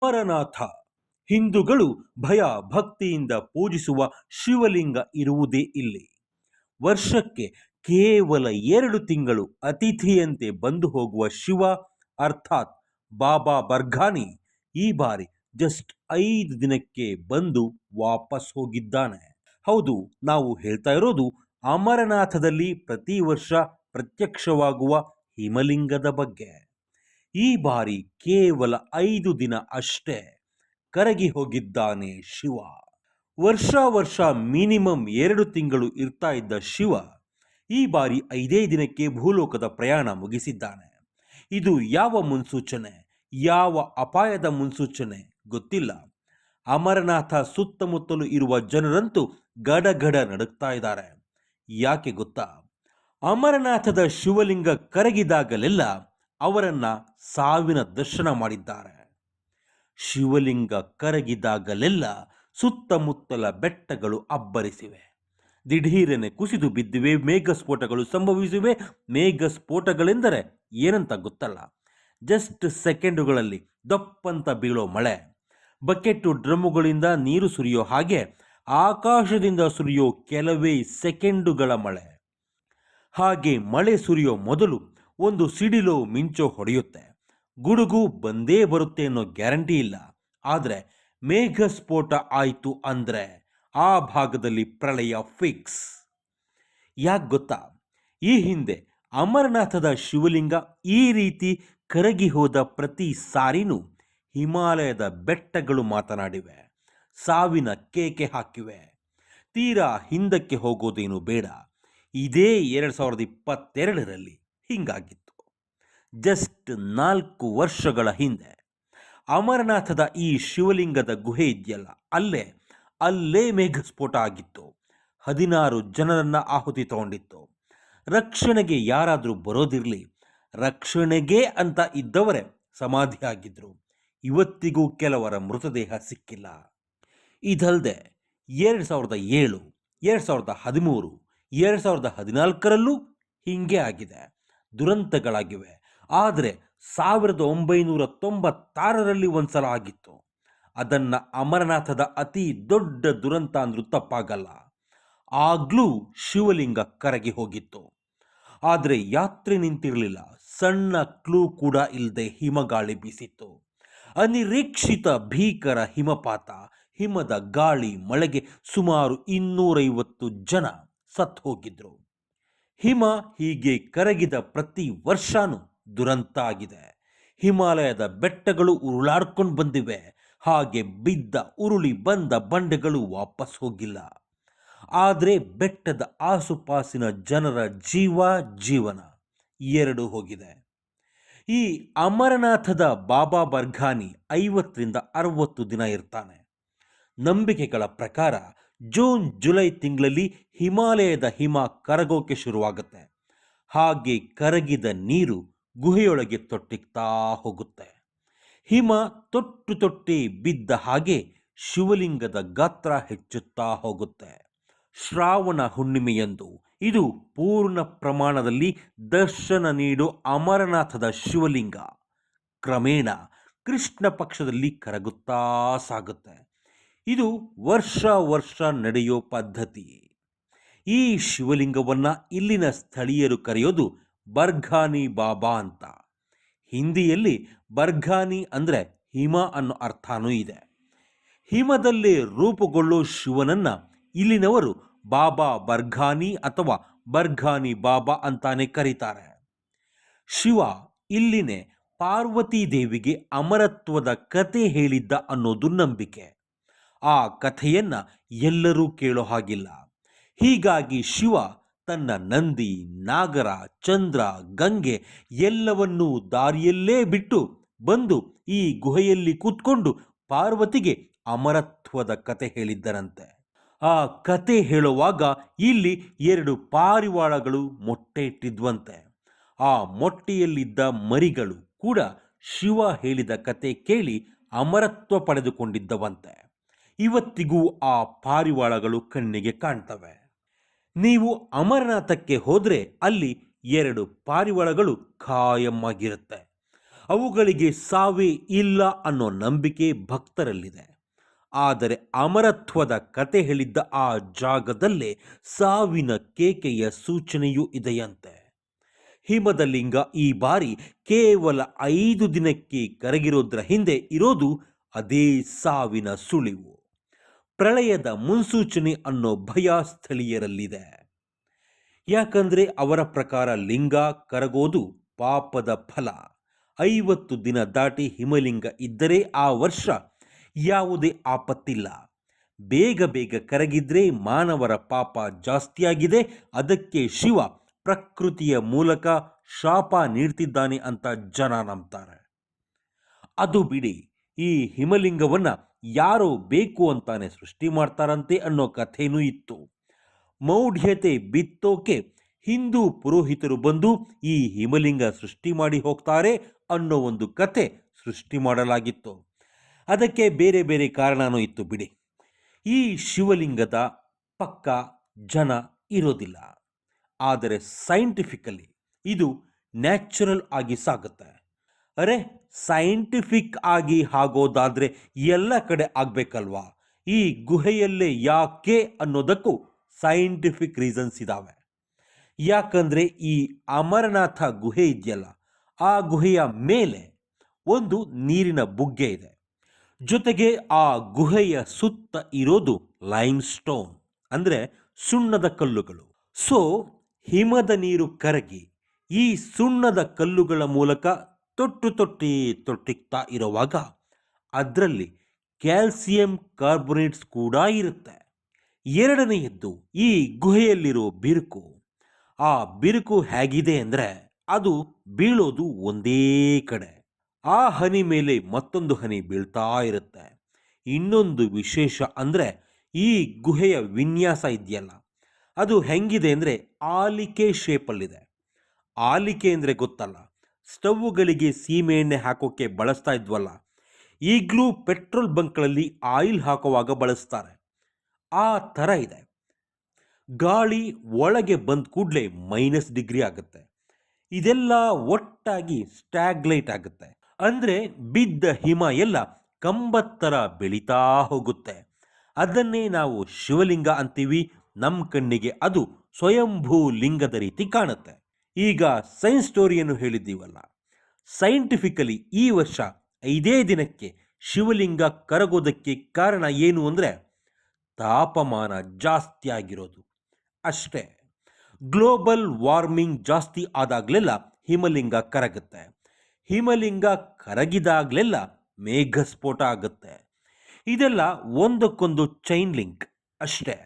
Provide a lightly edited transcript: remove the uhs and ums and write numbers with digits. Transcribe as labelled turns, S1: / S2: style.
S1: ಅಮರನಾಥ ಹಿಂದೂಗಳು ಭಯ ಭಕ್ತಿಯಿಂದ ಪೂಜಿಸುವ ಶಿವಲಿಂಗ ಇರುವುದೇ ಇಲ್ಲಿ. ವರ್ಷಕ್ಕೆ ಕೇವಲ 2 ತಿಂಗಳು ಅತಿಥಿಯಂತೆ ಬಂದು ಹೋಗುವ ಶಿವ ಅರ್ಥಾತ್ ಬಾಬಾ ಬರ್ಘಾನಿ ಈ ಬಾರಿ ಜಸ್ಟ್ 5 ದಿನಕ್ಕೆ ಬಂದು ವಾಪಸ್ ಹೋಗಿದ್ದಾನೆ. ಹೌದು, ನಾವು ಹೇಳ್ತಾ ಇರೋದು ಅಮರನಾಥದಲ್ಲಿ ಪ್ರತಿ ವರ್ಷ ಪ್ರತ್ಯಕ್ಷವಾಗುವ ಹಿಮಲಿಂಗದ ಬಗ್ಗೆ. ಈ ಬಾರಿ ಕೇವಲ 5 ದಿನ ಅಷ್ಟೇ ಕರಗಿ ಹೋಗಿದ್ದಾನೆ ಶಿವ. ವರ್ಷ ಮಿನಿಮಮ್ 2 ತಿಂಗಳು ಇರ್ತಾ ಇದ್ದ ಶಿವ ಈ ಬಾರಿ 5 ದಿನಕ್ಕೆ ಭೂಲೋಕದ ಪ್ರಯಾಣ ಮುಗಿಸಿದ್ದಾನೆ. ಇದು ಯಾವ ಮುನ್ಸೂಚನೆ, ಯಾವ ಅಪಾಯದ ಮುನ್ಸೂಚನೆ ಗೊತ್ತಿಲ್ಲ. ಅಮರನಾಥ ಸುತ್ತಮುತ್ತಲು ಇರುವ ಜನರಂತೂ ಗಡಗಡ ನಡುಗ್ತಾ ಇದ್ದಾರೆ. ಯಾಕೆ ಗೊತ್ತಾ? ಅಮರನಾಥದ ಶಿವಲಿಂಗ ಕರಗಿದಾಗಲೆಲ್ಲ ಅವರನ್ನ ಸಾವಿನ ದರ್ಶನ ಮಾಡಿದ್ದಾರೆ. ಶಿವಲಿಂಗ ಕರಗಿದಾಗಲೆಲ್ಲ ಸುತ್ತಮುತ್ತಲ ಬೆಟ್ಟಗಳು ಅಬ್ಬರಿಸಿವೆ, ದಿಢೀರನೆ ಕುಸಿದು ಬಿದ್ದಿವೆ, ಮೇಘಸ್ಫೋಟಗಳು ಸಂಭವಿಸಿವೆ. ಮೇಘಸ್ಫೋಟಗಳೆಂದರೆ ಏನಂತ ಗೊತ್ತಲ್ಲ, ಜಸ್ಟ್ ಸೆಕೆಂಡುಗಳಲ್ಲಿ ದಪ್ಪಂತ ಬೀಳೋ ಮಳೆ, ಬಕೆಟ್ಟು ಡ್ರಮ್ಮುಗಳಿಂದ ನೀರು ಸುರಿಯೋ ಹಾಗೆ ಆಕಾಶದಿಂದ ಸುರಿಯೋ ಕೆಲವೇ ಸೆಕೆಂಡುಗಳ ಮಳೆ. ಹಾಗೆ ಮಳೆ ಸುರಿಯೋ ಮೊದಲು ಒಂದು ಸಿಡಿಲೋ ಮಿಂಚೋ ಹೊಡೆಯುತ್ತೆ. ಗುಡುಗು ಬಂದೇ ಬರುತ್ತೆ ಅನ್ನೋ ಗ್ಯಾರಂಟಿ ಇಲ್ಲ. ಆದರೆ ಮೇಘಸ್ಫೋಟ ಆಯಿತು ಅಂದರೆ ಆ ಭಾಗದಲ್ಲಿ ಪ್ರಳಯ ಫಿಕ್ಸ್. ಯಾಕೆ ಗೊತ್ತಾ? ಈ ಹಿಂದೆ ಅಮರನಾಥದ ಶಿವಲಿಂಗ ಈ ರೀತಿ ಕರಗಿ ಹೋದ ಪ್ರತಿ ಸಾರಿನೂ ಹಿಮಾಲಯದ ಬೆಟ್ಟಗಳು ಮಾತನಾಡಿವೆ, ಸಾವಿನ ಕೇಕೆ ಹಾಕಿವೆ. ತೀರಾ ಹಿಂದಕ್ಕೆ ಹೋಗೋದೇನು ಬೇಡ, ಇದೇ 2022ರಲ್ಲಿ ಹಿಂಗಾಗಿತ್ತು. ಜಸ್ಟ್ 4 ವರ್ಷಗಳ ಹಿಂದೆ ಅಮರನಾಥದ ಈ ಶಿವಲಿಂಗದ ಗುಹೆ ಇದೆಯಲ್ಲ, ಅಲ್ಲೇ ಮೇಘಸ್ಫೋಟ ಆಗಿತ್ತು. 16 ಜನರನ್ನ ಆಹುತಿ ತಗೊಂಡಿತ್ತು. ರಕ್ಷಣೆಗೆ ಯಾರಾದರೂ ಬರೋದಿರಲಿ, ರಕ್ಷಣೆಗೆ ಅಂತ ಇದ್ದವರೇ ಸಮಾಧಿ ಆಗಿದ್ರು. ಇವತ್ತಿಗೂ ಕೆಲವರ ಮೃತದೇಹ ಸಿಕ್ಕಿಲ್ಲ. ಇದಲ್ಲದೆ 2007, 2013, 2014ರಲ್ಲೂ ಹೀಗೆ ಆಗಿದೆ, ದುರಂತಗಳಾಗಿವೆ. ಆದರೆ 1996ರಲ್ಲಿ ಒಂದ್ಸಲ ಆಗಿತ್ತು. ಅದನ್ನು ಅಮರನಾಥದ ಅತಿ ದೊಡ್ಡ ದುರಂತ ಅಂದ್ರೂ ತಪ್ಪಾಗಲ್ಲ. ಆಗ್ಲೂ ಶಿವಲಿಂಗ ಕರಗಿ ಹೋಗಿತ್ತು. ಆದರೆ ಯಾತ್ರೆ ನಿಂತಿರಲಿಲ್ಲ, ಸಣ್ಣ ಕ್ಲೂ ಕೂಡ ಇಲ್ಲದೆ ಹಿಮಗಾಳಿ ಬೀಸಿತ್ತು. ಅನಿರೀಕ್ಷಿತ ಭೀಕರ ಹಿಮಪಾತ, ಹಿಮದ ಗಾಳಿ ಮಳೆಗೆ ಸುಮಾರು 250 ಜನ ಸತ್ತು ಹೋಗಿದ್ರು. ಹಿಮ ಹೀಗೆ ಕರಗಿದ ಪ್ರತಿ ವರ್ಷನೂ ದುರಂತ ಆಗಿದೆ. ಹಿಮಾಲಯದ ಬೆಟ್ಟಗಳು ಉರುಳಾಡ್ಕೊಂಡು ಬಂದಿವೆ. ಹಾಗೆ ಬಿದ್ದ ಉರುಳಿ ಬಂದ ಬಂಡೆಗಳು ವಾಪಸ್ ಹೋಗಿಲ್ಲ. ಆದರೆ ಬೆಟ್ಟದ ಆಸುಪಾಸಿನ ಜನರ ಜೀವನ 2 ಹೋಗಿದೆ. ಈ ಅಮರನಾಥದ ಬಾಬಾ ಬರ್ಘಾನಿ 50ರಿಂದ 60 ದಿನ ಇರ್ತಾನೆ. ನಂಬಿಕೆಗಳ ಪ್ರಕಾರ ಜೂನ್ ಜುಲೈ ತಿಂಗಳಲ್ಲಿ ಹಿಮಾಲಯದ ಹಿಮ ಕರಗೋಕೆ ಶುರುವಾಗುತ್ತೆ. ಹಾಗೆ ಕರಗಿದ ನೀರು ಗುಹೆಯೊಳಗೆ ತೊಟ್ಟಿಗ್ತಾ ಹೋಗುತ್ತೆ. ಹಿಮ ತೊಟ್ಟೆ ಬಿದ್ದ ಹಾಗೆ ಶಿವಲಿಂಗದ ಗಾತ್ರ ಹೆಚ್ಚುತ್ತಾ ಹೋಗುತ್ತೆ. ಶ್ರಾವಣ ಹುಣ್ಣಿಮೆಯಂದು ಇದು ಪೂರ್ಣ ಪ್ರಮಾಣದಲ್ಲಿ ದರ್ಶನ ನೀಡೋ ಅಮರನಾಥದ ಶಿವಲಿಂಗ ಕ್ರಮೇಣ ಕೃಷ್ಣ ಪಕ್ಷದಲ್ಲಿ ಕರಗುತ್ತಾ ಸಾಗುತ್ತೆ. ಇದು ವರ್ಷ ನಡೆಯೋ ಪದ್ಧತಿ. ಈ ಶಿವಲಿಂಗವನ್ನ ಇಲ್ಲಿನ ಸ್ಥಳೀಯರು ಕರೆಯೋದು ಬರ್ಘಾನಿ ಬಾಬಾ ಅಂತ. ಹಿಂದಿಯಲ್ಲಿ ಬರ್ಘಾನಿ ಅಂದರೆ ಹಿಮ ಅನ್ನೋ ಅರ್ಥನೂ ಇದೆ. ಹಿಮದಲ್ಲೇ ರೂಪುಗೊಳ್ಳೋ ಶಿವನನ್ನ ಇಲ್ಲಿನವರು ಬಾಬಾ ಬರ್ಘಾನಿ ಅಥವಾ ಬರ್ಘಾನಿ ಬಾಬಾ ಅಂತಾನೆ ಕರೀತಾರೆ. ಶಿವ ಇಲ್ಲಿನೇ ಪಾರ್ವತಿ ದೇವಿಗೆ ಅಮರತ್ವದ ಕತೆ ಹೇಳಿದ್ದ ಅನ್ನೋದು ನಂಬಿಕೆ. ಆ ಕಥೆಯನ್ನ ಎಲ್ಲರೂ ಕೇಳೋ ಹಾಗಿಲ್ಲ. ಹೀಗಾಗಿ ಶಿವ ತನ್ನ ನಂದಿ, ನಾಗರ, ಚಂದ್ರ, ಗಂಗೆ ಎಲ್ಲವನ್ನೂ ದಾರಿಯಲ್ಲೇ ಬಿಟ್ಟು ಬಂದು ಈ ಗುಹೆಯಲ್ಲಿ ಕೂತ್ಕೊಂಡು ಪಾರ್ವತಿಗೆ ಅಮರತ್ವದ ಕತೆ ಹೇಳಿದ್ದರಂತೆ. ಆ ಕತೆ ಹೇಳುವಾಗ ಇಲ್ಲಿ 2 ಪಾರಿವಾಳಗಳು ಮೊಟ್ಟೆ ಇಟ್ಟಿದ್ವಂತೆ. ಆ ಮೊಟ್ಟೆಯಲ್ಲಿದ್ದ ಮರಿಗಳು ಕೂಡ ಶಿವ ಹೇಳಿದ ಕತೆ ಕೇಳಿ ಅಮರತ್ವ ಪಡೆದುಕೊಂಡಿದ್ದವಂತೆ. ಇವತ್ತಿಗೂ ಆ ಪಾರಿವಾಳಗಳು ಕಣ್ಣಿಗೆ ಕಾಣ್ತವೆ. ನೀವು ಅಮರನಾಥಕ್ಕೆ ಹೋದರೆ ಅಲ್ಲಿ 2 ಪಾರಿವಾಳಗಳು ಖಾಯಂ ಆಗಿರುತ್ತೆ. ಅವುಗಳಿಗೆ ಸಾವೇ ಇಲ್ಲ ಅನ್ನೋ ನಂಬಿಕೆ ಭಕ್ತರಲ್ಲಿದೆ. ಆದರೆ ಅಮರತ್ವದ ಕತೆ ಹೇಳಿದ್ದ ಆ ಜಾಗದಲ್ಲೇ ಸಾವಿನ ಕೇಕೆಯ ಸೂಚನೆಯೂ ಇದೆಯಂತೆ. ಹಿಮದ ಲಿಂಗ ಈ ಬಾರಿ ಕೇವಲ 5 ದಿನಕ್ಕೆ ಕರಗಿರೋದ್ರ ಹಿಂದೆ ಇರೋದು ಅದೇ ಸಾವಿನ ಸುಳಿವು. ಪ್ರಳಯದ ಮುನ್ಸೂಚನೆ ಅನ್ನೋ ಭಯ ಸ್ಥಳೀಯರಲ್ಲಿದೆ. ಯಾಕಂದ್ರೆ ಅವರ ಪ್ರಕಾರ ಲಿಂಗ ಕರಗೋದು ಪಾಪದ ಫಲ. 50 ದಿನ ದಾಟಿ ಹಿಮಲಿಂಗ ಇದ್ದರೆ ಆ ವರ್ಷ ಯಾವುದೇ ಆಪತ್ತಿಲ್ಲ. ಬೇಗ ಬೇಗ ಕರಗಿದ್ರೆ ಮಾನವರ ಪಾಪ ಜಾಸ್ತಿಯಾಗಿದೆ, ಅದಕ್ಕೆ ಶಿವ ಪ್ರಕೃತಿಯ ಮೂಲಕ ಶಾಪ ನೀಡ್ತಿದ್ದಾನೆ ಅಂತ ಜನ ನಂಬ್ತಾರೆ. ಅದು ಬಿಡಿ, ಈ ಹಿಮಲಿಂಗವನ್ನ ಯಾರೋ ಬೇಕು ಅಂತಾನೆ ಸೃಷ್ಟಿ ಮಾಡ್ತಾರಂತೆ ಅನ್ನೋ ಕಥೆನೂ ಇತ್ತು. ಮೌಢ್ಯತೆ ಬಿತ್ತೋಕೆ ಹಿಂದೂ ಪುರೋಹಿತರು ಬಂದು ಈ ಹಿಮಲಿಂಗ ಸೃಷ್ಟಿ ಮಾಡಿ ಹೋಗ್ತಾರೆ ಅನ್ನೋ ಒಂದು ಕತೆ ಸೃಷ್ಟಿ ಮಾಡಲಾಗಿತ್ತು. ಅದಕ್ಕೆ ಬೇರೆ ಬೇರೆ ಕಾರಣನೂ ಇತ್ತು ಬಿಡಿ. ಈ ಶಿವಲಿಂಗದ ಪಕ್ಕ ಜನ ಇರೋದಿಲ್ಲ. ಆದರೆ ಸೈಂಟಿಫಿಕಲಿ ಇದು ನ್ಯಾಚುರಲ್ ಆಗಿ ಸಾಗುತ್ತೆ. ಅರೆ, ಸೈಂಟಿಫಿಕ್ ಆಗಿ ಆಗೋದಾದ್ರೆ ಎಲ್ಲ ಕಡೆ ಆಗಬೇಕಲ್ವಾ? ಈ ಗುಹೆಯಲ್ಲೇ ಯಾಕೆ ಅನ್ನೋದಕ್ಕೂ ಸೈಂಟಿಫಿಕ್ ರೀಸನ್ಸ್ ಇದ್ದಾವೆ. ಯಾಕಂದರೆ ಈ ಅಮರನಾಥ ಗುಹೆ ಇದೆಯಲ್ಲ, ಆ ಗುಹೆಯ ಮೇಲೆ ಒಂದು ನೀರಿನ ಬುಗ್ಗೆ ಇದೆ. ಜೊತೆಗೆ ಆ ಗುಹೆಯ ಸುತ್ತ ಇರೋದು ಲೈಮ್ ಸ್ಟೋನ್, ಅಂದರೆ ಸುಣ್ಣದ ಕಲ್ಲುಗಳು. ಸೊ ಹಿಮದ ನೀರು ಕರಗಿ ಈ ಸುಣ್ಣದ ಕಲ್ಲುಗಳ ಮೂಲಕ ತೊಟ್ಟಿಗ್ತಾ ಇರುವಾಗ ಅದರಲ್ಲಿ ಕ್ಯಾಲ್ಸಿಯಂ ಕಾರ್ಬೋನೇಟ್ಸ್ ಕೂಡ ಇರುತ್ತೆ. ಎರಡನೆಯದ್ದು ಈ ಗುಹೆಯಲ್ಲಿರೋ ಬಿರುಕು. ಆ ಬಿರುಕು ಹೇಗಿದೆ ಅಂದರೆ ಅದು ಬೀಳೋದು ಒಂದೇ ಕಡೆ. ಆ ಹನಿ ಮೇಲೆ ಮತ್ತೊಂದು ಹನಿ ಬೀಳ್ತಾ ಇರುತ್ತೆ. ಇನ್ನೊಂದು ವಿಶೇಷ ಅಂದರೆ ಈ ಗುಹೆಯ ವಿನ್ಯಾಸ ಇದೆಯಲ್ಲ, ಅದು ಹೆಂಗಿದೆ ಅಂದರೆ ಆಲಿಕೆ ಶೇಪಲ್ಲಿದೆ. ಆಲಿಕೆ ಅಂದರೆ ಗೊತ್ತಲ್ಲ, ಸ್ಟವ್ಗಳಿಗೆ ಸೀಮೆ ಎಣ್ಣೆ ಹಾಕೋಕ್ಕೆ ಬಳಸ್ತಾ ಇದ್ವಲ್ಲ, ಈಗಲೂ ಪೆಟ್ರೋಲ್ ಬಂಕ್ಗಳಲ್ಲಿ ಆಯಿಲ್ ಹಾಕುವಾಗ ಬಳಸ್ತಾರೆ, ಆ ಥರ ಇದೆ. ಗಾಳಿ ಒಳಗೆ ಬಂದ ಕೂಡಲೇ -ಡಿಗ್ರಿ ಆಗುತ್ತೆ. ಇದೆಲ್ಲ ಒಟ್ಟಾಗಿ ಸ್ಟ್ಯಾಗ್ಲೈಟ್ ಆಗುತ್ತೆ. ಅಂದರೆ ಬಿದ್ದ ಹಿಮ ಎಲ್ಲ ಕಂಬತ್ತರ ಬೆಳೀತಾ ಹೋಗುತ್ತೆ. ಅದನ್ನೇ ನಾವು ಶಿವಲಿಂಗ ಅಂತೀವಿ. ನಮ್ಮ ಕಣ್ಣಿಗೆ ಅದು ಸ್ವಯಂಭೂ ಲಿಂಗದ ರೀತಿ ಕಾಣುತ್ತೆ. ಈಗ ಸೈನ್ಸ್ ಸ್ಟೋರಿಯನ್ನು ಹೇಳಿದ್ದೀವಲ್ಲ, ಸೈಂಟಿಫಿಕಲಿ ಈ ವರ್ಷ 5 ದಿನಕ್ಕೆ ಶಿವಲಿಂಗ ಕರಗೋದಕ್ಕೆ ಕಾರಣ ಏನು ಅಂದರೆ ತಾಪಮಾನ ಜಾಸ್ತಿ ಆಗಿರೋದು ಅಷ್ಟೇ. ಗ್ಲೋಬಲ್ ವಾರ್ಮಿಂಗ್ ಜಾಸ್ತಿ ಆದಾಗಲೆಲ್ಲ ಹಿಮಲಿಂಗ ಕರಗುತ್ತೆ. ಹಿಮಲಿಂಗ ಕರಗಿದಾಗಲೆಲ್ಲ ಮೇಘಸ್ಫೋಟ ಆಗುತ್ತೆ. ಇದೆಲ್ಲ ಒಂದಕ್ಕೊಂದು ಚೈನ್ ಲಿಂಕ್ ಅಷ್ಟೇ.